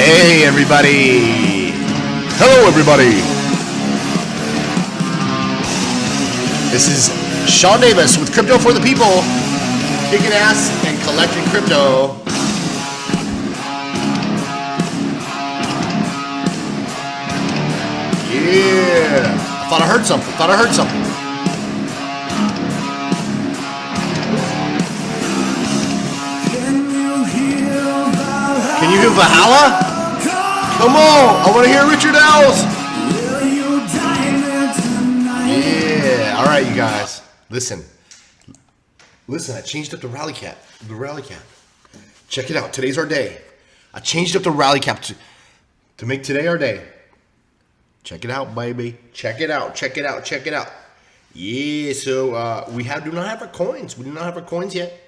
Hey everybody! Hello everybody! This is Sean Davis with Crypto for the People, kicking ass and collecting crypto. Yeah! I thought I heard something. Can you hear Valhalla? Come on! I want to hear Richard Ells! Yeah! Alright, you guys. Listen, I changed up the rally cap. Check it out. Today's our day. I changed up the rally cap to make today our day. Check it out, baby. Check it out. Yeah, so we do not have our coins. We do not have our coins yet.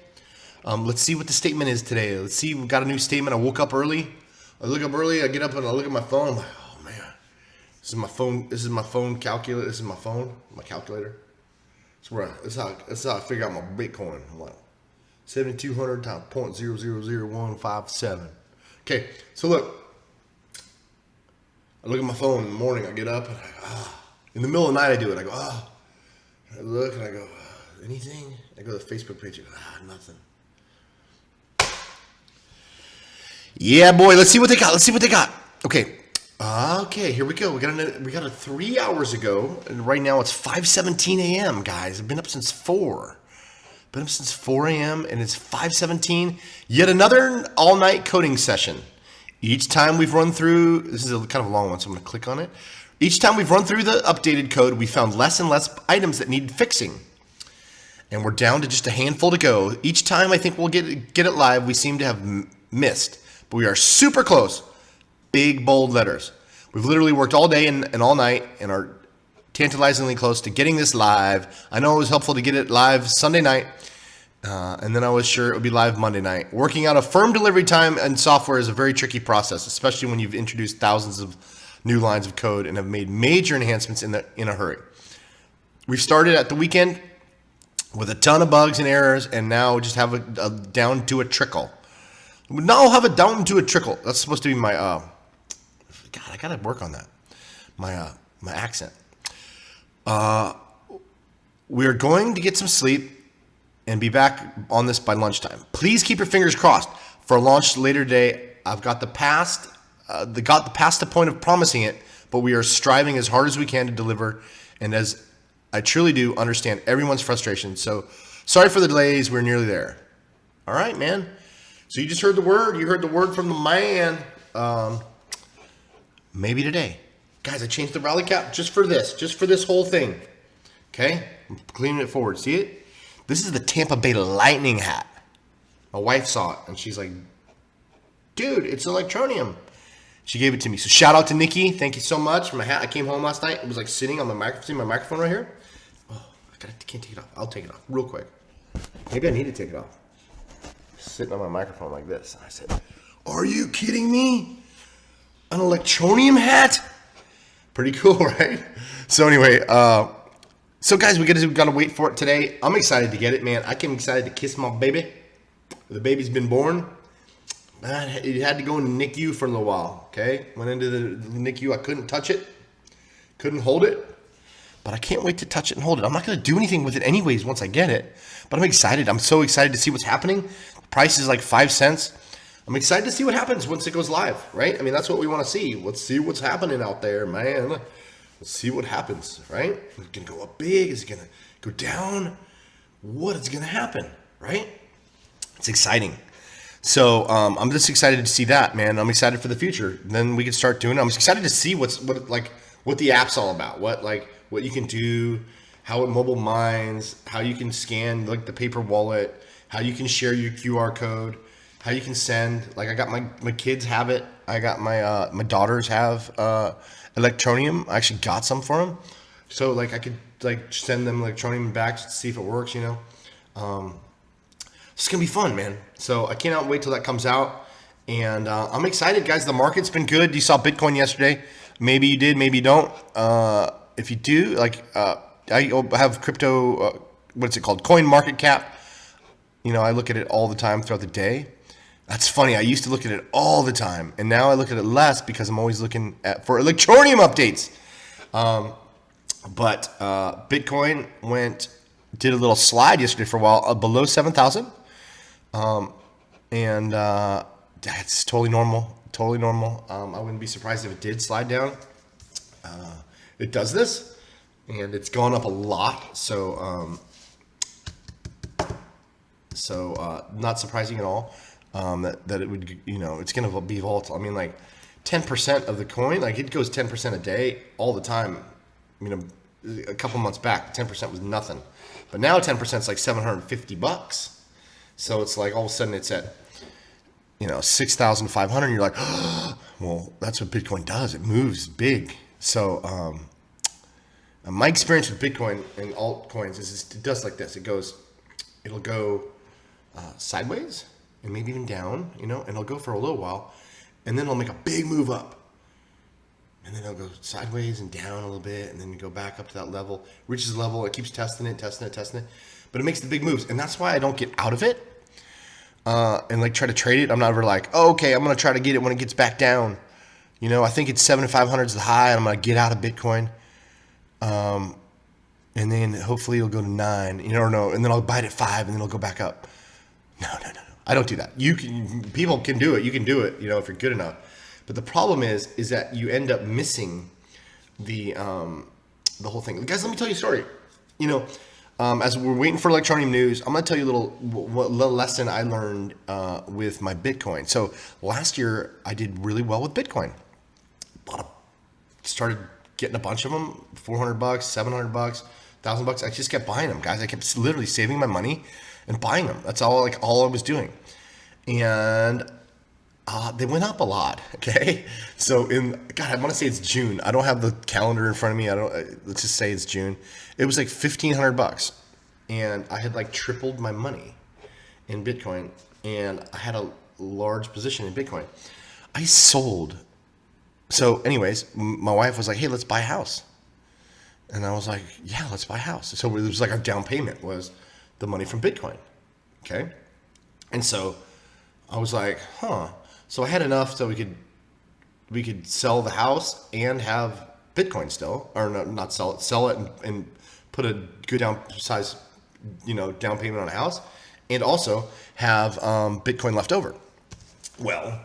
Let's see what the statement is today. Let's see. We've got a new statement. I woke up early. I get up and I look at my phone. I'm like, oh man, this is my phone. This is my phone calculator. This is my phone, my calculator. That's how I figure out my Bitcoin. I'm like 7,200 times 0.000157. Okay, so look. I look at my phone in the morning. I get up and in the middle of the night I do it. I go, I look and I go, anything? I go to the Facebook page. I go, nothing. Yeah, boy. Let's see what they got. Okay. Okay, here we go. We got it 3 hours ago, and right now it's 5:17 a.m. Guys, I've been up since 4. Been up since 4 a.m. and it's 5:17. Yet another all-night coding session. Each time we've run through, this is kind of a long one, so I'm going to click on it. Each time we've run through the updated code, we found less and less items that need fixing. And we're down to just a handful to go. Each time I think we'll get it live, we seem to have missed. But we are super close. Big, bold letters. We've literally worked all day and all night and are tantalizingly close to getting this live. I know it was helpful to get it live Sunday night. And then I was sure it would be live Monday night. Working out a firm delivery time and software is a very tricky process, especially when you've introduced thousands of new lines of code and have made major enhancements in a hurry. We've started at the weekend with a ton of bugs and errors, and now just have a down to a trickle. Now I'll have it down to a trickle. That's supposed to be my God, I gotta work on that. My accent. We're going to get some sleep and be back on this by lunchtime. Please keep your fingers crossed for a launch later today. I've got the past the point of promising it, but we are striving as hard as we can to deliver. And as I truly do understand everyone's frustration. So sorry for the delays. We're nearly there. All right, man. So you just heard the word. You heard the word from the man. Maybe today. Guys, I changed the rally cap just for this whole thing. Okay? I'm cleaning it forward. See it? This is the Tampa Bay Lightning hat. My wife saw it, and she's like, dude, it's Electroneum. She gave it to me. So shout out to Nikki. Thank you so much for my hat. I came home last night. It was like sitting on my microphone. See my microphone right here? Oh, can't take it off. I'll take it off real quick. Maybe I need to take it off. Sitting on my microphone like this. And I said, are you kidding me? An Electroneum hat? Pretty cool, right? So anyway, so guys, we gotta wait for it today. I'm excited to get it, man. I'm excited to kiss my baby. The baby's been born. It had to go in the NICU for a little while, okay? Went into the NICU. I couldn't touch it. Couldn't hold it. But I can't wait to touch it and hold it. I'm not going to do anything with it anyways once I get it. But I'm excited. I'm so excited to see what's happening. The price is like 5 cents. I'm excited to see what happens once it goes live, right? I mean, that's what we want to see. Let's see what's happening out there, man. Let's see what happens, right? Is it going to go up big? Is it going to go down? What is going to happen, right? It's exciting. So I'm just excited to see that, man. I'm excited for the future. Then we can start doing it. I'm excited to see what the app's all about. What you can do, how it mobile mines, how you can scan like the paper wallet, how you can share your QR code, how you can send. Like I got my kids have it. I got my daughters have Electroneum. I actually got some for them. So like I could like send them Electroneum back to see if it works, you know. It's going to be fun, man. So I cannot wait till that comes out. And I'm excited, guys. The market's been good. You saw Bitcoin yesterday. Maybe you did, maybe you don't. If you do, I have crypto, what's it called? Coin market cap. You know, I look at it all the time throughout the day. That's funny. I used to look at it all the time, and now I look at it less because I'm always looking for Electroneum updates. But Bitcoin did a little slide yesterday for a while below 7,000, and that's totally normal. Totally normal. I wouldn't be surprised if it did slide down. It does this, and it's gone up a lot. So not surprising at all. That it would, it's going to be volatile. I mean, like 10% of the coin, like it goes 10% a day all the time. A couple months back, 10% was nothing, but now 10% is like $750. So it's like all of a sudden it's at 6,500. You're like, oh, well, that's what Bitcoin does. It moves big. So my experience with Bitcoin and altcoins is it does like this. It'll go sideways and maybe even down, and it'll go for a little while, and then it'll make a big move up. And then it'll go sideways and down a little bit, and then you go back up to that level, reaches a level, it keeps testing it, but it makes the big moves. And that's why I don't get out of it and like try to trade it. I'm not ever like, oh, okay, I'm going to try to get it when it gets back down. I think it's 7,500 is the high, and I'm going to get out of Bitcoin. And then hopefully it'll go to 9, or no, and then I'll buy it at 5, and then it'll go back up. No. I don't do that. People can do it. You can do it, if you're good enough. But the problem is that you end up missing the whole thing. Guys, let me tell you a story. As we're waiting for Electroneum news, I'm going to tell you a little lesson I learned with my Bitcoin. So last year, I did really well with Bitcoin. Started getting a bunch of them, $400, $700, $1,000. I just kept buying them, guys. I kept literally saving my money and buying them. That's all I was doing. And they went up a lot. Okay. So I want to say it's June. I don't have the calendar in front of me. Let's just say it's June. It was like $1,500, and I had like tripled my money in Bitcoin, and I had a large position in Bitcoin. I sold. So anyways, my wife was like, hey, let's buy a house. And I was like, yeah, let's buy a house. So it was like our down payment was the money from Bitcoin. Okay. And so I was like, so I had enough so we could sell the house and have Bitcoin still, or not sell it and put a good down payment on a house, and also have Bitcoin left over. Well,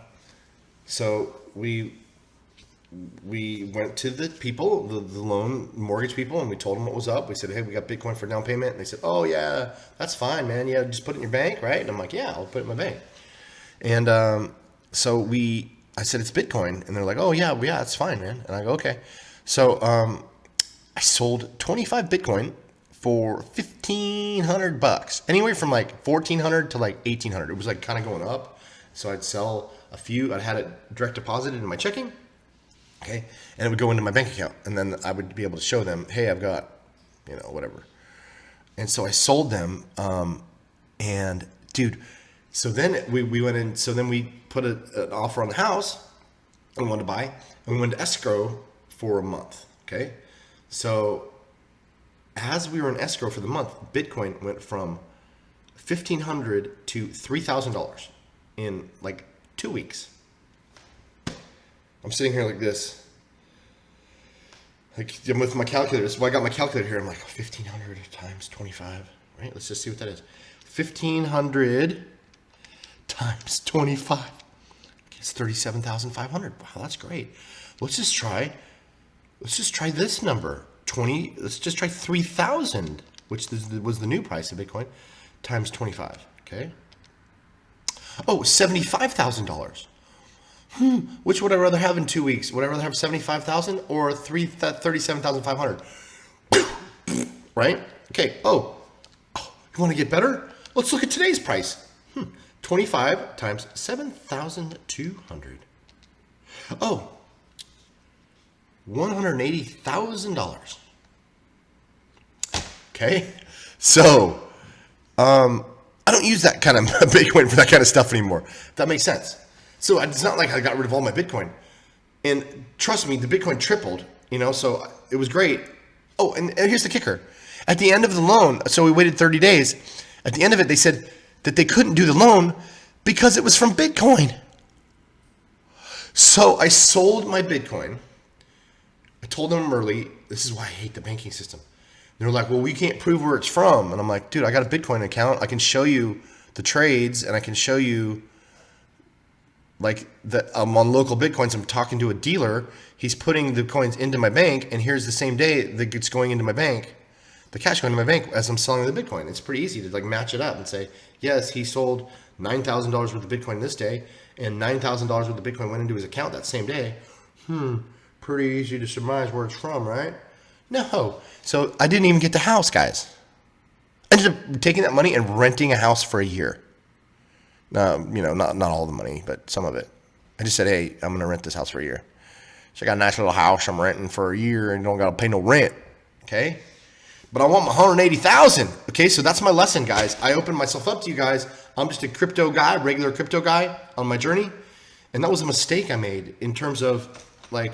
so we went to the people, the loan mortgage people, and we told them what was up. We said, hey, we got Bitcoin for down payment. And they said, oh yeah, that's fine, man. Yeah, just put it in your bank, right? And I'm like, yeah, I'll put it in my bank. And so I said, it's Bitcoin. And they're like, oh yeah, it's fine, man. And I go, okay. So I sold 25 Bitcoin for $1,500, anywhere from like $1,400 to like $1,800. It was like kind of going up. So I'd sell a few. I'd had it direct deposited into my checking. Okay. And it would go into my bank account. And then I would be able to show them, hey, I've got, whatever. And so I sold them. And dude, so then we went in. So then we put an offer on the house and we wanted to buy, and we went to escrow for a month. Okay. So as we were in escrow for the month, Bitcoin went from $1,500 to $3,000 in like 2 weeks. I'm sitting here like this. Like I'm with my calculator. So I got my calculator here. I'm like 1,500 times 25, right? Let's just see what that is. 1,500 times 25. It's 37,500. Wow, that's great. Let's just try this number. Let's just try 3,000, which was the new price of Bitcoin, times 25. Okay. Oh, $75,000. Which would I rather have in 2 weeks? Would I rather have 75,000 or 37,500? Right? Okay. Oh, you want to get better? Let's look at today's price. 25 times 7,200. Oh, $180,000. Okay. So, I don't use that kind of Bitcoin for that kind of stuff anymore. If that makes sense. So it's not like I got rid of all my Bitcoin. And trust me, the Bitcoin tripled, so it was great. Oh, and here's the kicker. At the end of the loan, so we waited 30 days. At the end of it, they said that they couldn't do the loan because it was from Bitcoin. So I sold my Bitcoin. I told them early, this is why I hate the banking system. They're like, well, we can't prove where it's from. And I'm like, dude, I got a Bitcoin account. I can show you the trades, and I can show you like that I'm on local Bitcoins. I'm talking to a dealer. He's putting the coins into my bank, and here's the same day that it's going into my bank, the cash going into my bank as I'm selling the Bitcoin. It's pretty easy to like match it up and say, yes, he sold $9,000 worth of Bitcoin this day, and $9,000 worth of Bitcoin went into his account that same day. Pretty easy to surmise where it's from, right? No. So I didn't even get the house, guys. I ended up taking that money and renting a house for a year. Not all the money, but some of it. I just said, hey, I'm going to rent this house for a year. So I got a nice little house I'm renting for a year and don't got to pay no rent. Okay. But I want my 180,000. Okay. So that's my lesson, guys. I opened myself up to you guys. I'm just a crypto guy, regular crypto guy on my journey. And that was a mistake I made in terms of like,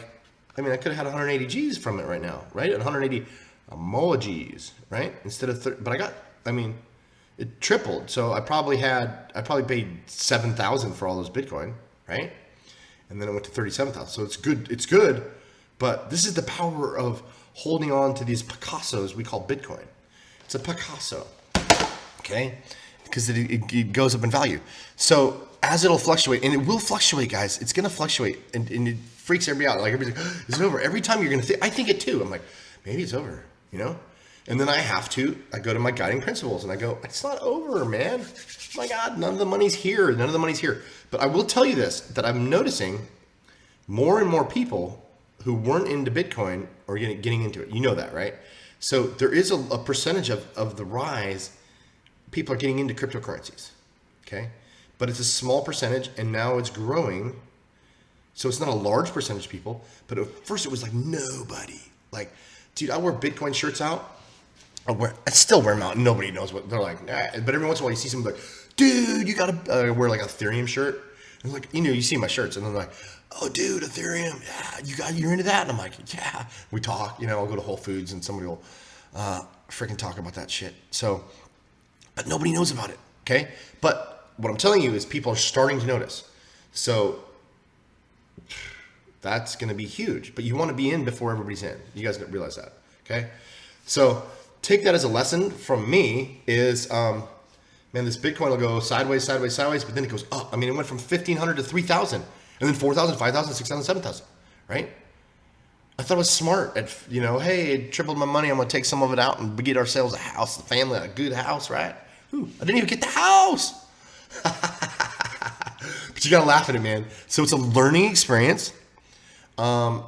I could have had 180 G's from it right now, right? 180 emojis, right? Instead of 30, but it tripled. So I probably paid 7,000 for all those Bitcoin, right? And then it went to 37,000. So it's good, but this is the power of holding on to these Picassos we call Bitcoin. It's a Picasso, okay? Because it goes up in value. So as it'll fluctuate, and it will fluctuate, guys, it's gonna fluctuate, and it freaks everybody out. Like everybody's like, is it over? Every time you're gonna think, I think it too. I'm like, maybe it's over, And then I go to my guiding principles and I go, it's not over, man. Oh my God, none of the money's here. But I will tell you this, that I'm noticing more and more people who weren't into Bitcoin are getting into it. You know that, right? So there is a percentage of the rise. People are getting into cryptocurrencies, okay? But it's a small percentage, and now it's growing. So it's not a large percentage of people, but at first it was like nobody. Like, dude, I wear Bitcoin shirts out. I still wear them out. Nobody knows what they're like. But every once in a while you see somebody like, dude, you gotta wear like an Ethereum shirt. And like, you see my shirts, and they're like, oh, dude, Ethereum, yeah, you're into that? And I'm like, yeah. We talk, I'll go to Whole Foods, and somebody will freaking talk about that shit. So, but nobody knows about it, okay? But what I'm telling you is people are starting to notice. So that's going to be huge. But you want to be in before everybody's in. You guys realize that, okay? So take that as a lesson from me is, man, this Bitcoin will go sideways, but then it goes up. It went from 1,500 to 3,000, and then 4,000, 5,000, 6,000, 7,000, right? I thought it was smart. Hey, it tripled my money. I'm going to take some of it out and get ourselves a house, a family, a good house, right? Ooh, I didn't even get the house. But you got to laugh at it, man. So it's a learning experience. I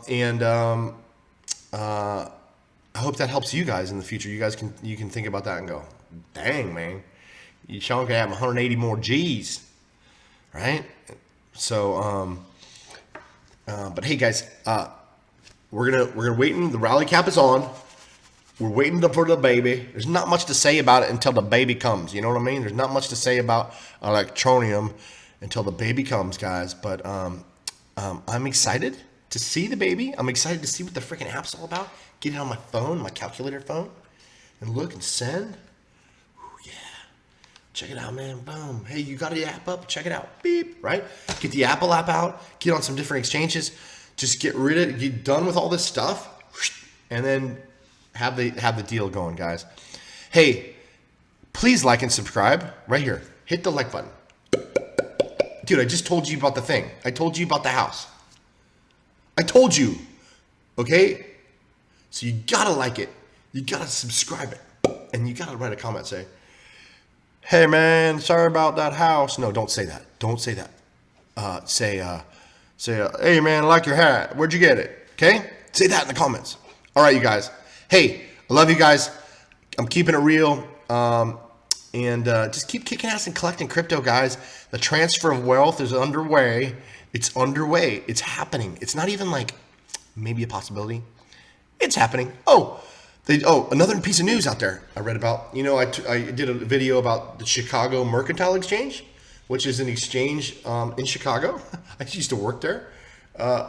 hope that helps you guys in the future. You can think about that and go, dang, man, Sean can have 180 more G's, right? So, but hey, guys, we're gonna wait. The rally cap is on. We're waiting for the baby. There's not much to say about it until the baby comes. You know what I mean? There's not much to say about Electroneum until the baby comes, guys. But I'm excited to see the baby. I'm excited to see what the freaking app's all about. Get it on my phone, my calculator phone, and look and send. Ooh, yeah. Check it out, man. Boom. Hey, you got the app up? Check it out. Beep. Right? Get the Apple app out. Get on some different exchanges. Just get done with all this stuff, and then have the deal going, guys. Hey, please like and subscribe right here. Hit the like button. Dude, I just told you about the thing. I told you about the house. I told you. Okay? So you gotta like it. You gotta subscribe it. And you gotta write a comment, say, hey man, sorry about that house. No, don't say that. Don't say that. Say, hey man, I like your hat. Where'd you get it? Okay? Say that in the comments. All right, you guys. Hey, I love you guys. I'm keeping it real. And just keep kicking ass and collecting crypto, guys. The transfer of wealth is underway. It's underway. It's happening. It's not even like maybe a possibility. It's happening. Another piece of news out there I read about. I did a video about the Chicago Mercantile Exchange, which is an exchange in Chicago. I used to work there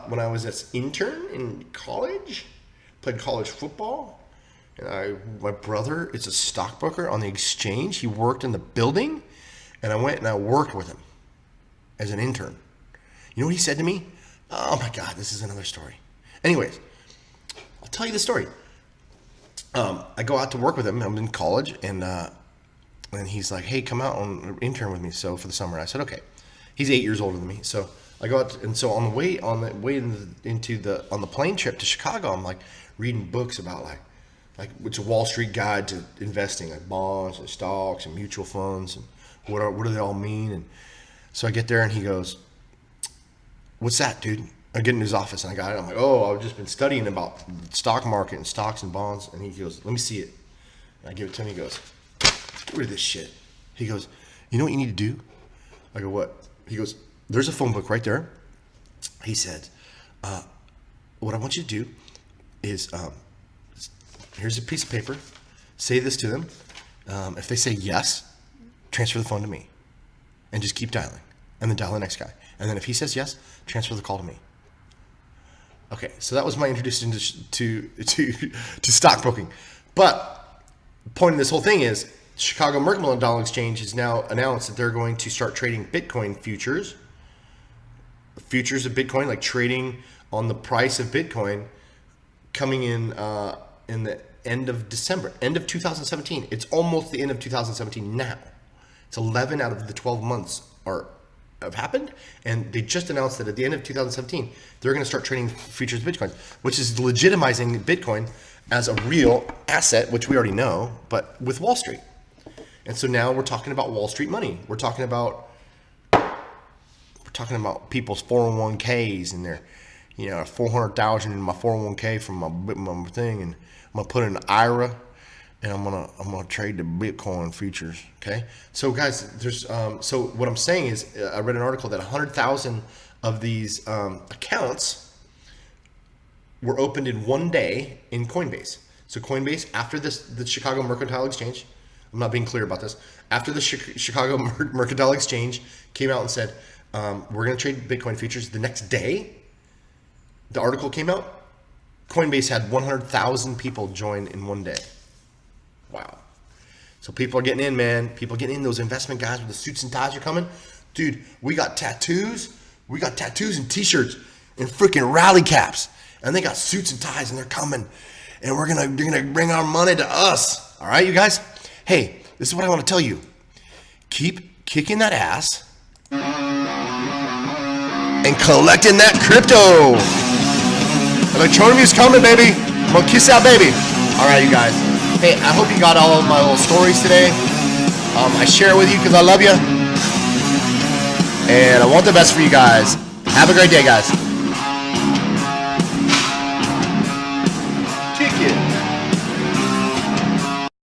when I was an intern in college. Played college football. And my brother is a stockbroker on the exchange. He worked in the building, and I went and I worked with him. as an intern. You know what he said to me? Oh my God, this is another story. Anyways, I'll tell you the story. I go out to work with him. I'm in college, and he's like, "Hey, come out and intern with me." So for the summer, and I said, "Okay." He's 8 years older than me, so I go out, and so on the way on the plane trip to Chicago, I'm like reading books about like it's a Wall Street guide to investing, like bonds and stocks and mutual funds, and what do they all mean? And so I get there, and he goes, "What's that, dude?" I get in his office, and I got it. I'm like, "Oh, I've just been studying about the stock market and stocks and bonds." And he goes, "Let me see it." And I give it to him. He goes, "Get rid of this shit." He goes, "You know what you need to do?" I go, "What?" He goes, "There's a phone book right there." He said, "What I want you to do is, here's a piece of paper. Say this to them. If they say yes, transfer the phone to me, and just keep dialing, and then dial the next guy. And then if he says yes, transfer the call to me." Okay, so that was my introduction to stockbroking. But the point of this whole thing is, Chicago Mercantile Exchange has now announced that they're going to start trading Bitcoin futures of Bitcoin, like trading on the price of Bitcoin, coming in the end of December, end of 2017. It's almost the end of 2017 now. It's 11 out of the 12 months have happened, and they just announced that at the end of 2017 they're going to start trading futures of Bitcoin, which is legitimizing Bitcoin as a real asset, which we already know, but with Wall Street. And so now we're talking about Wall Street money. We're talking about people's 401ks and their, 400,000 in my 401k from my thing, and I'm gonna put in an IRA, and I'm gonna trade the Bitcoin futures. Okay, so guys, there's so what I'm saying is, I read an article that 100,000 of these accounts were opened in one day in Coinbase. So Coinbase, after the Chicago Mercantile Exchange, I'm not being clear about this, after the Chicago Mercantile Exchange came out and said, we're going to trade Bitcoin futures, the next day the article came out, Coinbase had 100,000 people join in one day. Wow. So people are getting in, man. People are getting in. Those investment guys with the suits and ties are coming. Dude, we got tattoos. We got tattoos and t-shirts and freaking rally caps. And they got suits and ties, and they're coming. And they're gonna bring our money to us. All right, you guys? Hey, this is what I want to tell you. Keep kicking that ass and collecting that crypto. Electroneum is coming, baby. I'm gonna kiss that baby. All right, you guys. Hey, I hope you got all of my little stories today. I share it with you because I love you. And I want the best for you guys. Have a great day, guys.